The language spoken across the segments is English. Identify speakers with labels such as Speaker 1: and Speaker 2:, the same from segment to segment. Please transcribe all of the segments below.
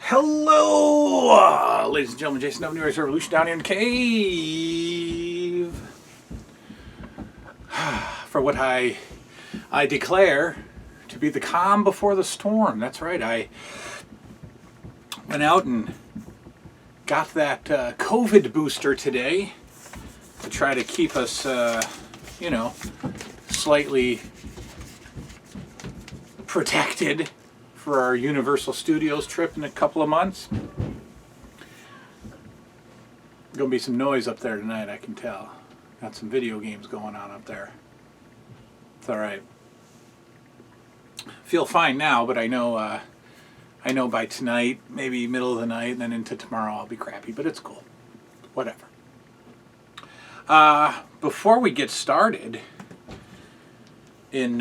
Speaker 1: Hello, ladies and gentlemen. Jason W. Wrestlemania Revolution down here in the cave for what I declare to be the calm before the storm. That's right. I went out and got that COVID booster today to try to keep us, slightly protected for our Universal Studios trip in a couple of months. Gonna be some noise up there tonight, I can tell. Got some video games going on up there. It's all right. Feel fine now, but I know by tonight, maybe middle of the night, and then into tomorrow, I'll be crappy. But it's cool. Whatever. Before we get started in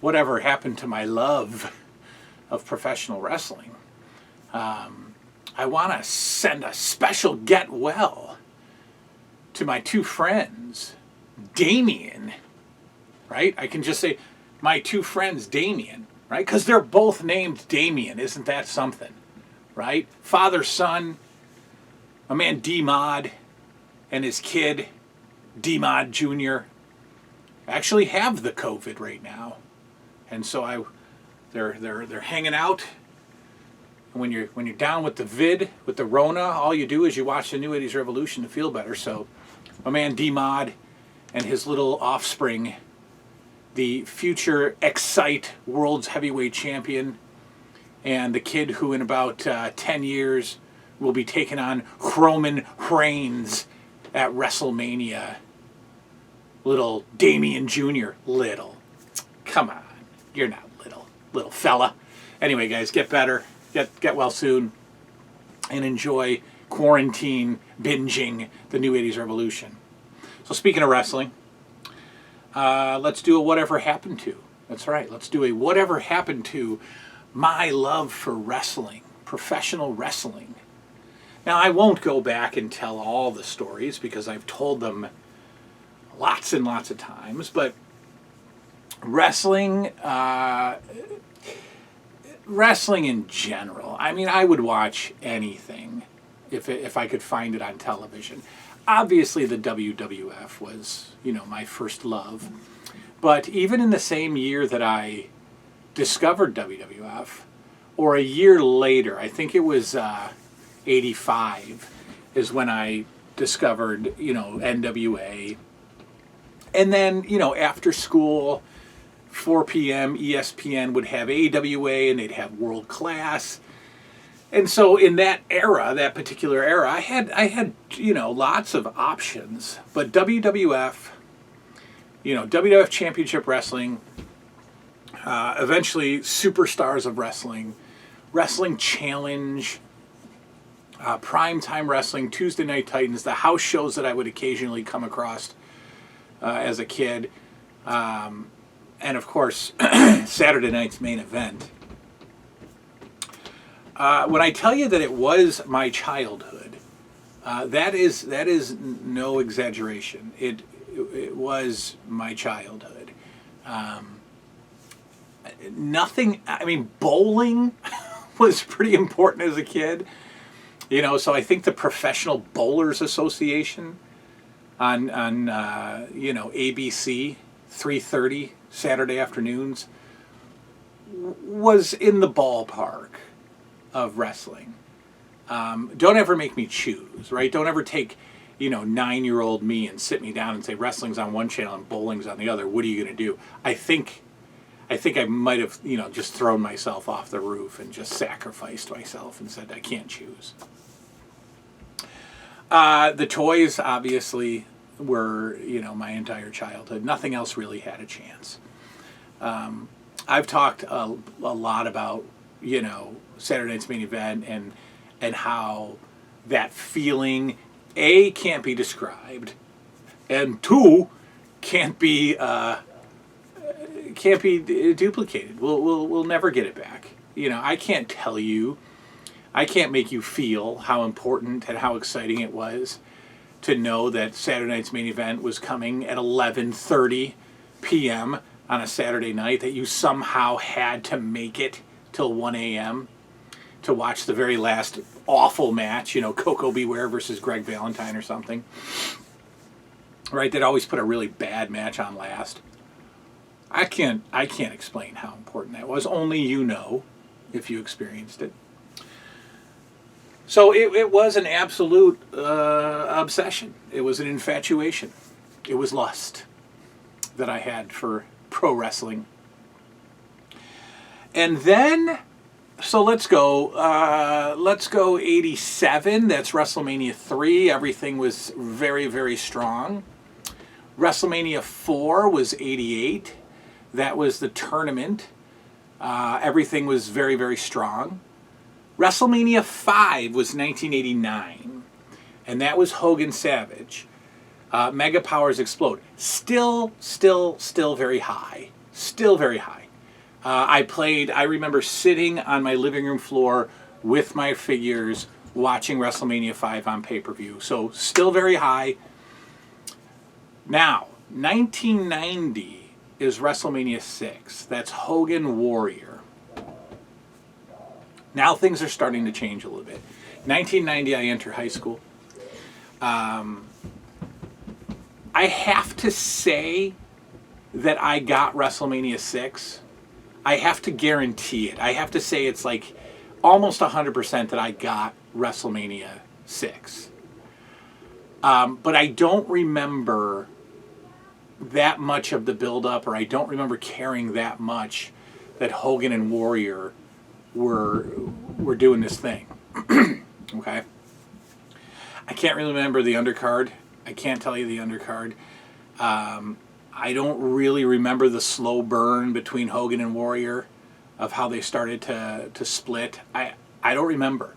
Speaker 1: whatever happened to my love of professional wrestling, I want to send a special get well to my two friends, Damien, right? I can just say my two friends, Damien, right? Because they're both named Damien. Isn't that something, right? Father, son, my man DMOD and his kid, DMOD Jr., actually have the COVID right now. And so they're hanging out. And when you're down with the Rona, all you do is you watch the New 80s Revolution to feel better. So my man D-Mod and his little offspring, the future Excite World's Heavyweight Champion, and the kid who in about 10 years will be taking on Roman Reigns at Wrestlemania. Little Damien Jr. Little. Come on. You're not little fella. Anyway, guys, get better. Get well soon. And enjoy quarantine binging the New 80s Revolution. So speaking of wrestling, let's do a whatever happened to. That's right. Let's do a whatever happened to my love for wrestling, professional wrestling. Now, I won't go back and tell all the stories because I've told them lots and lots of times, but wrestling in general, I mean, I would watch anything if I could find it on television. Obviously, the WWF was, my first love. But even in the same year that I discovered WWF, or a year later, I think it was 85, is when I discovered, NWA. And then, after school, 4 p.m. ESPN would have AWA and they'd have World Class. And so in that era, that particular era, I had lots of options. But WWF, WWF Championship Wrestling, eventually Superstars of Wrestling, Wrestling Challenge, Primetime Wrestling, Tuesday Night Titans, the house shows that I would occasionally come across as a kid. And of course, Saturday night's main event. When I tell you that it was my childhood, that is no exaggeration. It was my childhood. Bowling was pretty important as a kid. So I think the Professional Bowlers Association on ABC 3:30 Saturday afternoons was in the ballpark of wrestling. Don't ever make me choose, right? Don't ever take, 9-year-old me and sit me down and say wrestling's on one channel and bowling's on the other. What are you going to do? I think I might have, just thrown myself off the roof and just sacrificed myself and said I can't choose. The toys, obviously, were, my entire childhood. Nothing else really had a chance. I've talked a lot about, Saturday Night's Main Event and how that feeling, A, can't be described, and 2, can't be duplicated. We'll never get it back. I can't tell you, I can't make you feel how important and how exciting it was to know that Saturday Night's Main Event was coming at 11:30 p.m. on a Saturday night, that you somehow had to make it till 1 a.m. to watch the very last awful match, Coco Beware versus Greg Valentine or something. Right? They'd always put a really bad match on last. I can't explain how important that was. Only you know if you experienced it. So it was an absolute obsession. It was an infatuation. It was lust that I had for pro wrestling. And then, so let's go 87. That's WrestleMania 3. Everything was very, very strong. WrestleMania 4 was 88. That was the tournament. Everything was very, very strong. WrestleMania 5 was 1989. And that was Hogan Savage. Mega Powers Explode. Still very high. Still very high. I remember sitting on my living room floor with my figures watching WrestleMania 5 on pay-per-view. So still very high. Now, 1990 is WrestleMania 6. That's Hogan Warrior. Now things are starting to change a little bit. 1990, I enter high school. I have to say that I got WrestleMania 6. I have to guarantee it. I have to say it's like almost 100% that I got WrestleMania 6. But I don't remember that much of the build-up, or I don't remember caring that much that Hogan and Warrior were doing this thing. Okay? I can't really remember the undercard. I can't tell you the undercard. I don't really remember the slow burn between Hogan and Warrior of how they started to split. I don't remember.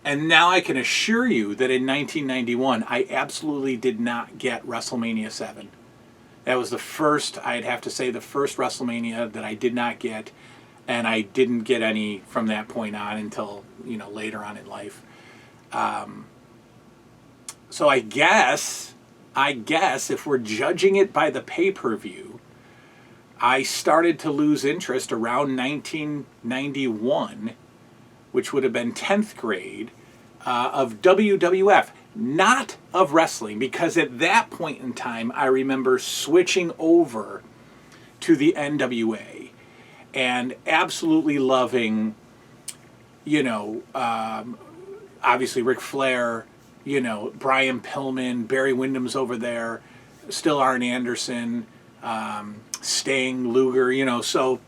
Speaker 1: And now I can assure you that in 1991, I absolutely did not get WrestleMania 7. That was the first, I'd have to say, the first WrestleMania that I did not get, and I didn't get any from that point on until, later on in life. So I guess if we're judging it by the pay-per-view, I started to lose interest around 1991, which would have been 10th grade, of WWF, not of wrestling, because at that point in time, I remember switching over to the NWA and absolutely loving, obviously Ric Flair, Brian Pillman, Barry Windham's over there, still Arn Anderson, Sting, Luger, so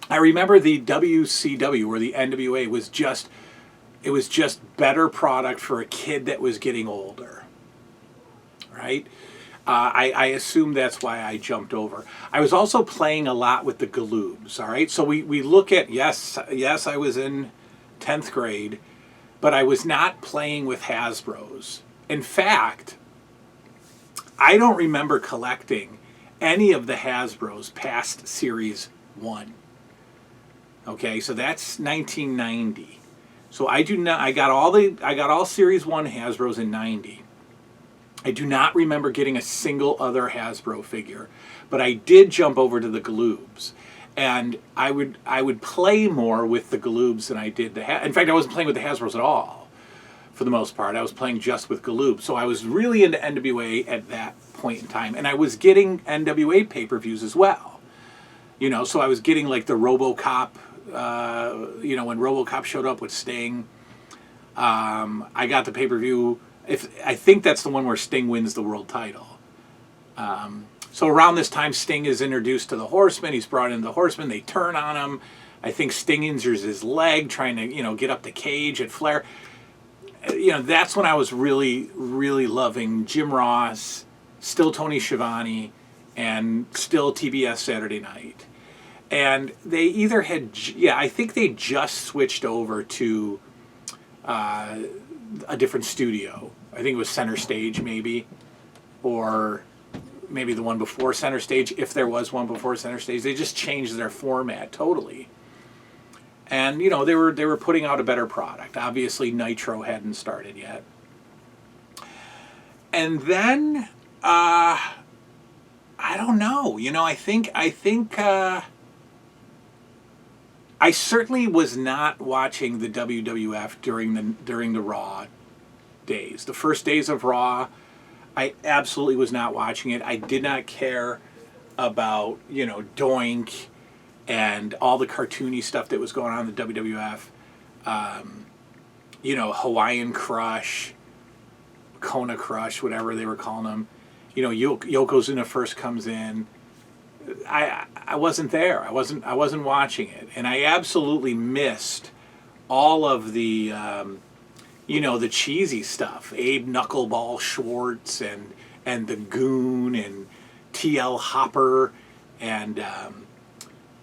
Speaker 1: I remember the WCW, or the NWA, was just better product for a kid that was getting older, right? I assume that's why I jumped over. I was also playing a lot with the Galoobs, all right? So we look at, yes, I was in 10th grade, but I was not playing with Hasbros. In fact, I don't remember collecting any of the Hasbros past Series 1. Okay, so that's 1990. So I got all Series 1 Hasbros in 90. I do not remember getting a single other Hasbro figure, but I did jump over to the Galoobs. And I would play more with the Galoobs than I did the in fact, I wasn't playing with the Hasbros at all, for the most part. I was playing just with Galoobs. So I was really into NWA at that point in time. And I was getting NWA pay-per-views as well. So I was getting like the RoboCop, when RoboCop showed up with Sting. I got the pay-per-view. I think that's the one where Sting wins the world title. So around this time, Sting is introduced to the Horsemen. He's brought in the Horsemen. They turn on him. I think Sting injures his leg trying to, get up the cage at Flair. That's when I was really, really loving Jim Ross, still Tony Schiavone, and still TBS Saturday Night. And they either had, I think they just switched over to a different studio. I think it was Center Stage, maybe, or maybe the one before Center Stage, if there was one before Center Stage. They just changed their format totally. And, they were putting out a better product. Obviously, Nitro hadn't started yet. And then, I don't know. I think I certainly was not watching the WWF during the Raw days. The first days of Raw, I absolutely was not watching it. I did not care about, Doink and all the cartoony stuff that was going on in the WWF. Hawaiian Crush, Kona Crush, whatever they were calling them. Yokozuna first comes in. I wasn't there. I wasn't watching it, and I absolutely missed all of the the cheesy stuff. Abe Knuckleball Schwartz and the Goon and T.L. Hopper and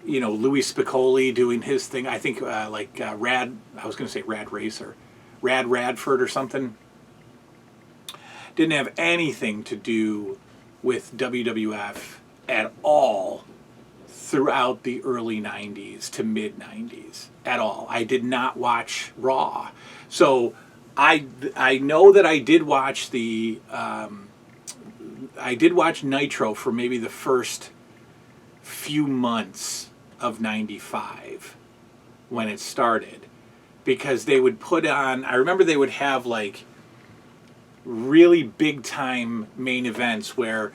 Speaker 1: Louis Spicolli doing his thing. I think Rad. I was going to say Rad Racer, Rad Radford or something. Didn't have anything to do with WWF at all throughout the early 90s to mid 90s at all. I did not watch Raw. So I know that I did watch Nitro for maybe the first few months of 95 when it started, because they would put on, I remember they would have like really big time main events where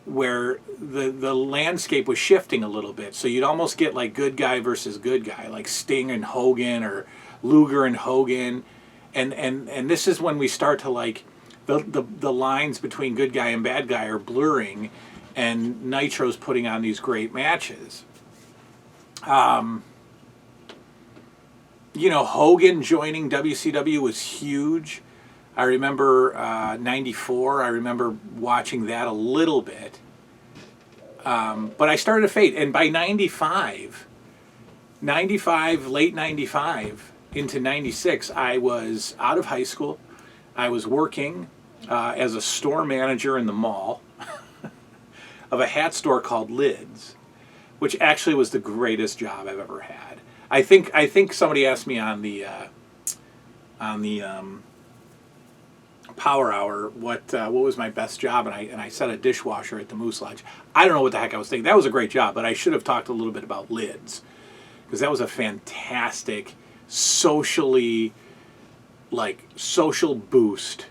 Speaker 1: the landscape was shifting a little bit. So you'd almost get like good guy versus good guy, like Sting and Hogan or Luger and Hogan. And this is when we start to like the lines between good guy and bad guy are blurring, and Nitro's putting on these great matches. Hogan joining WCW was huge. I remember 94. I remember watching that a little bit. But I started to fade. And by 95, late 95 into 96, I was out of high school. I was working as a store manager in the mall of a hat store called Lids, which actually was the greatest job I've ever had. I think somebody asked me on the Power Hour what was my best job, and I said a dishwasher at the Moose Lodge. I don't know what the heck I was thinking. That was a great job, but I should have talked a little bit about Lids, because that was a fantastic social boost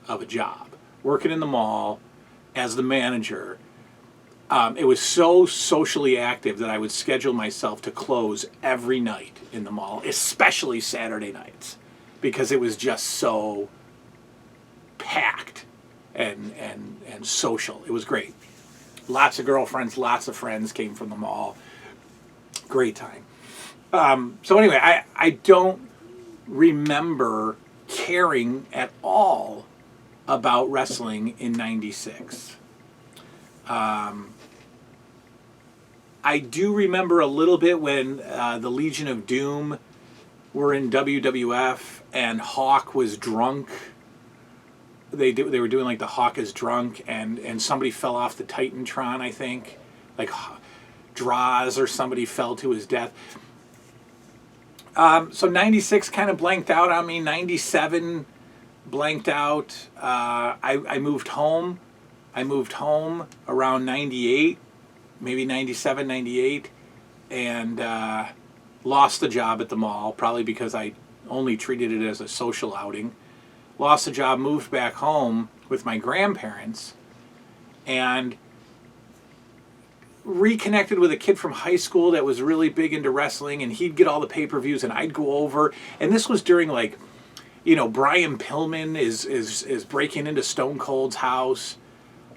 Speaker 1: of a job. Working in the mall as the manager, it was so socially active that I would schedule myself to close every night in the mall, especially Saturday nights, because it was just so packed and social. It was great. Lots of girlfriends, lots of friends came from the mall. Great time. So anyway, I don't remember caring at all about wrestling in 96. I do remember a little bit when the Legion of Doom were in WWF and Hawk was drunk. They were doing like the Hawk is drunk, and somebody fell off the Titantron, I think. Like Draws or somebody fell to his death. So 96 kind of blanked out on me. 97 blanked out. I moved home. I moved home around 98, maybe 97, 98, and lost the job at the mall, probably because I only treated it as a social outing. Lost the job, moved back home with my grandparents, and reconnected with a kid from high school that was really big into wrestling, and he'd get all the pay-per-views, and I'd go over, and this was during like, Brian Pillman is breaking into Stone Cold's house.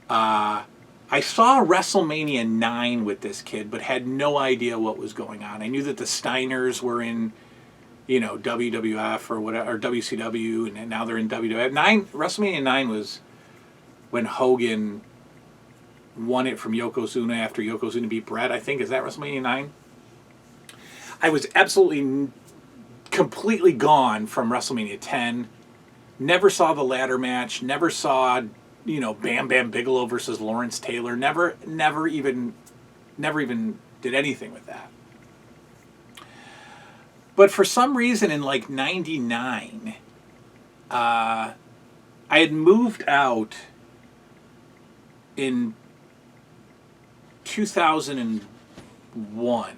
Speaker 1: I saw WrestleMania 9 with this kid, but had no idea what was going on. I knew that the Steiners were in, WWF or whatever, or WCW, and now they're in WWF. WrestleMania 9 was when Hogan won it from Yokozuna after Yokozuna beat Bret, I think. Is that WrestleMania 9? I was absolutely completely gone from WrestleMania 10. Never saw the ladder match. Never saw, Bam Bam Bigelow versus Lawrence Taylor. Never even did anything with that. But for some reason in like 99, I had moved out in 2001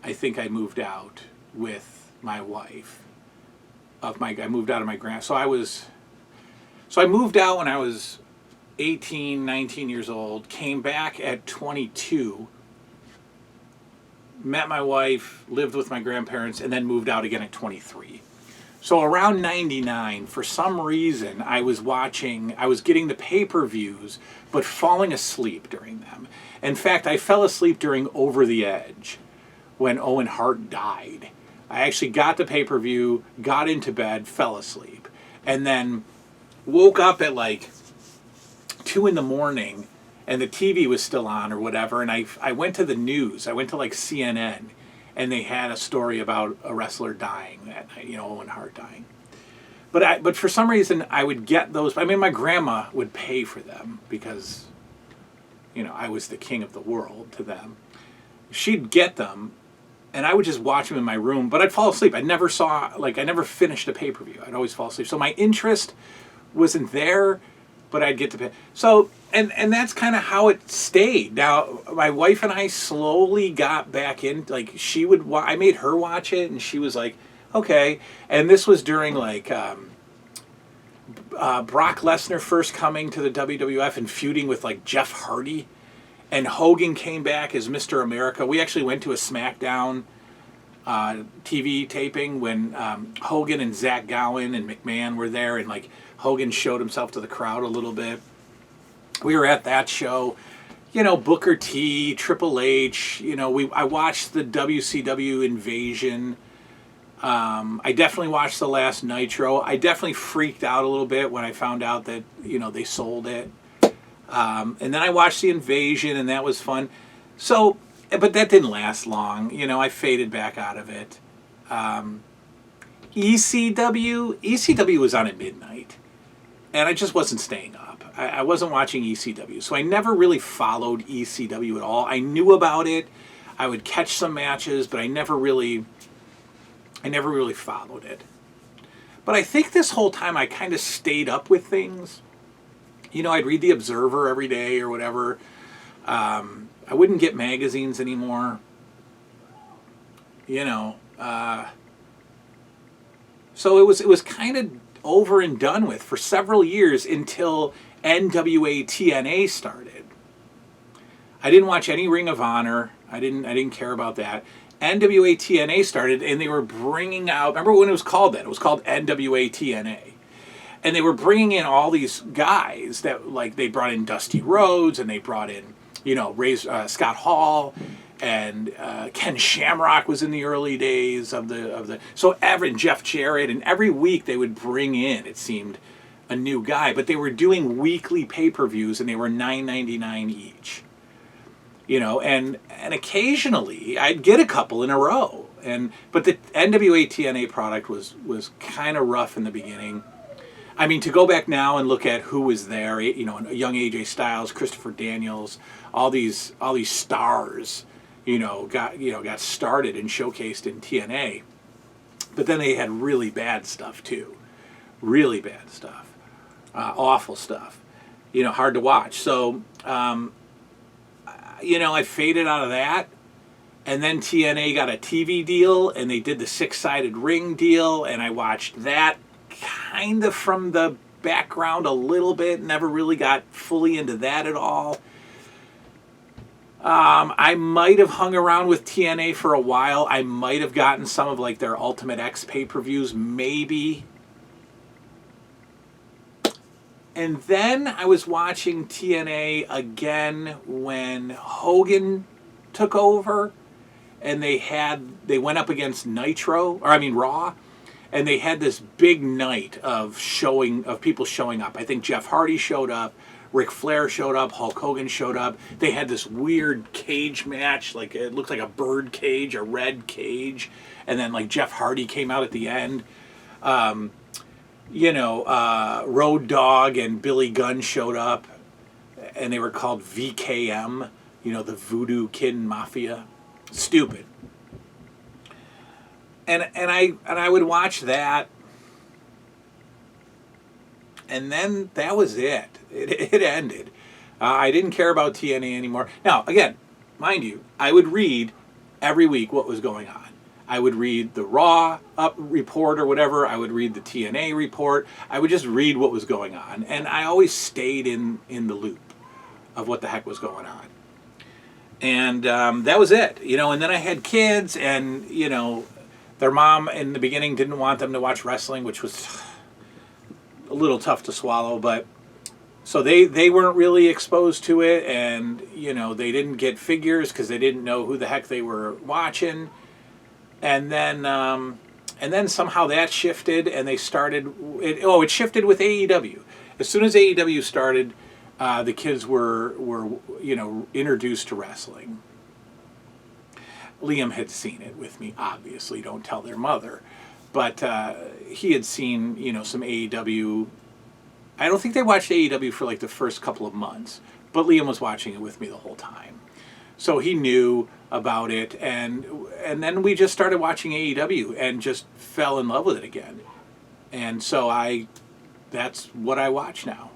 Speaker 1: I think I moved out with my wife. I moved out of my so I moved out when I was 18, 19 years old, came back at 22, met my wife, lived with my grandparents, and then moved out again at 23. So around 99, for some reason, I was getting the pay-per-views, but falling asleep during them. In fact, I fell asleep during Over the Edge when Owen Hart died. I actually got the pay-per-view, got into bed, fell asleep, and then woke up at like 2 in the morning, and the TV was still on or whatever, and I went to the news. I went to like CNN, and they had a story about a wrestler dying that night, Owen Hart dying. But for some reason, I would get those. I mean, my grandma would pay for them because, I was the king of the world to them. She'd get them, and I would just watch them in my room, but I'd fall asleep. I never finished a pay-per-view. I'd always fall asleep. So my interest wasn't there, but I'd get to pay. So, and that's kind of how it stayed. Now, my wife and I slowly got back in. Like, I made her watch it, and she was like, okay. And this was during, like, Brock Lesnar first coming to the WWF and feuding with, like, Jeff Hardy. And Hogan came back as Mr. America. We actually went to a SmackDown TV taping when Hogan and Zach Gowen and McMahon were there, and like Hogan showed himself to the crowd a little bit. We were at that show. Booker T, Triple H. I watched the WCW Invasion. I definitely watched the last Nitro. I definitely freaked out a little bit when I found out that they sold it. And then I watched the Invasion, and that was fun. So, but that didn't last long. I faded back out of it. ECW was on at midnight, and I just wasn't staying up. I wasn't watching ECW, so I never really followed ECW at all. I knew about it. I would catch some matches, but I never really followed it. But I think this whole time I kind of stayed up with things. I'd read the Observer every day or whatever. I wouldn't get magazines anymore. So it was kind of over and done with for several years until NWA TNA started. I didn't watch any Ring of Honor. I didn't care about that. NWA TNA started, and they were bringing out. Remember when it was called that? It was called NWA TNA. And they were bringing in all these guys that, like, they brought in Dusty Rhodes, and they brought in, Scott Hall, and Ken Shamrock was in the early days of the. So Jeff Jarrett, and every week they would bring in, it seemed, a new guy. But they were doing weekly pay-per-views, and they were $9.99 each. And occasionally I'd get a couple in a row, but the NWA TNA product was kind of rough in the beginning. I mean, to go back now and look at who was there, young AJ Styles, Christopher Daniels, all these stars, got started and showcased in TNA. But then they had really bad stuff too, really bad stuff, awful stuff, hard to watch. So, I faded out of that. And then TNA got a TV deal, and they did the 6-sided ring deal, and I watched that kind of from the background a little bit, never really got fully into that at all. I might have hung around with TNA for a while. I might have gotten some of like their Ultimate X pay-per-views, maybe. And then I was watching TNA again when Hogan took over, and they went up against Raw. And they had this big night of people showing up. I think Jeff Hardy showed up, Ric Flair showed up, Hulk Hogan showed up. They had this weird cage match, like it looked like a bird cage, a red cage, and then like Jeff Hardy came out at the end. Road Dogg and Billy Gunn showed up, and they were called VKM, the Voodoo Kid Mafia. Stupid. And I would watch that, and then that was it. It ended. I didn't care about TNA anymore. Now, again, mind you, I would read every week what was going on. I would read the Raw report or whatever. I would read the TNA report. I would just read what was going on. And I always stayed in the loop of what the heck was going on. And that was it. And then I had kids, and, their mom in the beginning didn't want them to watch wrestling, which was a little tough to swallow. But so they weren't really exposed to it, and, they didn't get figures because they didn't know who the heck they were watching. And then somehow that shifted, and they started. It shifted with AEW. As soon as AEW started, the kids were introduced to wrestling. Liam had seen it with me. Obviously, don't tell their mother, but he had seen some AEW. I don't think they watched AEW for like the first couple of months, but Liam was watching it with me the whole time, so he knew about it, and then we just started watching AEW and just fell in love with it again. And so that's what I watch now.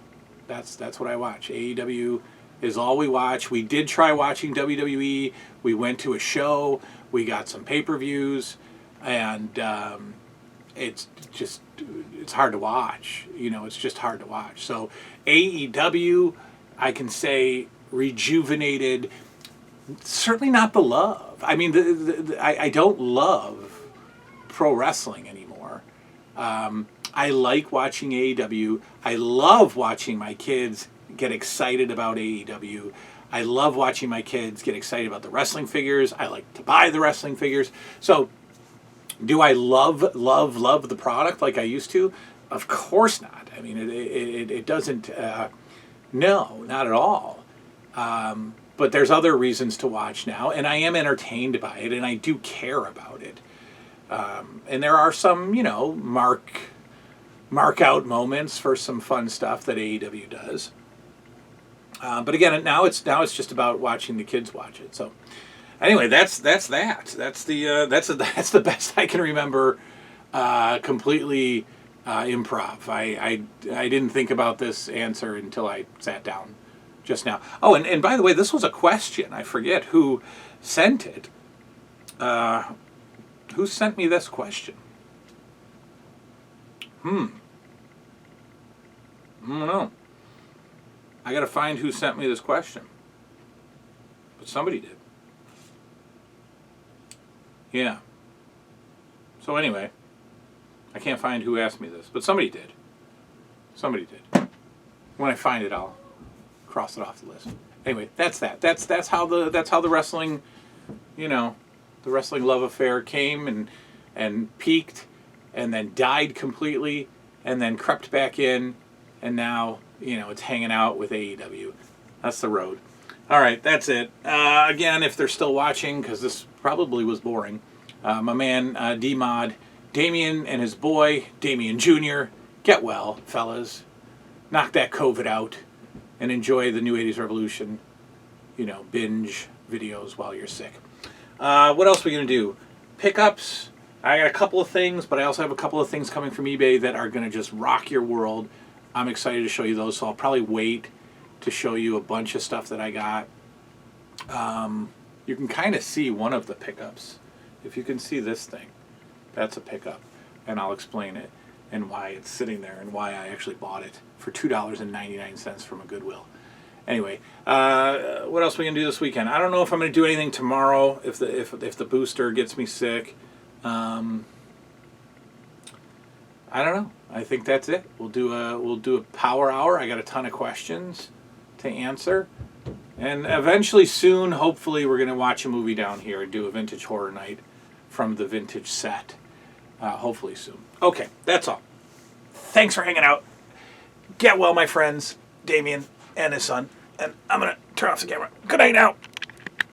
Speaker 1: That's what I watch. AEW is all we watch. We did try watching WWE. We went to a show. We got some pay-per-views, and it's hard to watch. It's just hard to watch. So AEW, I can say, rejuvenated. Certainly not the love. I mean, I don't love pro wrestling anymore. I like watching AEW. I love watching my kids get excited about AEW. I love watching my kids get excited about the wrestling figures. I like to buy the wrestling figures. So, do I love the product like I used to? Of course not. I mean, it doesn't. No, not at all. But there's other reasons to watch now, and I am entertained by it, and I do care about it. And there are some, mark out moments for some fun stuff that AEW does. But again, now it's just about watching the kids watch it. So anyway, that's that. That's the best I can remember. Completely improv. I didn't think about this answer until I sat down just now. Oh, and by the way, this was a question. I forget who sent it. Who sent me this question? I don't know. I gotta find who sent me this question. But somebody did. Yeah. So anyway, I can't find who asked me this, but somebody did. Somebody did. When I find it, I'll cross it off the list. Anyway, that's that. That's how the wrestling, the wrestling love affair came and peaked, and then died completely, and then crept back in, and now it's hanging out with AEW. That's the road. All right, that's it. Again, if they're still watching, because this probably was boring, my man DMOD, Damien and his boy Damien Jr. Get well, fellas. Knock that COVID out. And enjoy the New 80s Revolution, binge videos while you're sick. What else are we going to do? Pickups. I got a couple of things, but I also have a couple of things coming from eBay that are going to just rock your world. I'm excited to show you those, so I'll probably wait to show you a bunch of stuff that I got. You can kind of see one of the pickups. If you can see this thing, that's a pickup, and I'll explain it and why it's sitting there and why I actually bought it for $2.99 from a Goodwill. Anyway, what else are we gonna do this weekend? I don't know if I'm gonna do anything tomorrow if the booster gets me sick. I don't know. I think that's it. We'll do a power hour. I got a ton of questions to answer, and eventually soon, hopefully, we're gonna watch a movie down here and do a vintage horror night from the vintage set. Hopefully soon. Okay, that's all. Thanks for hanging out. Get well, my friends, Damien and his son. And I'm going to turn off the camera. Good night now.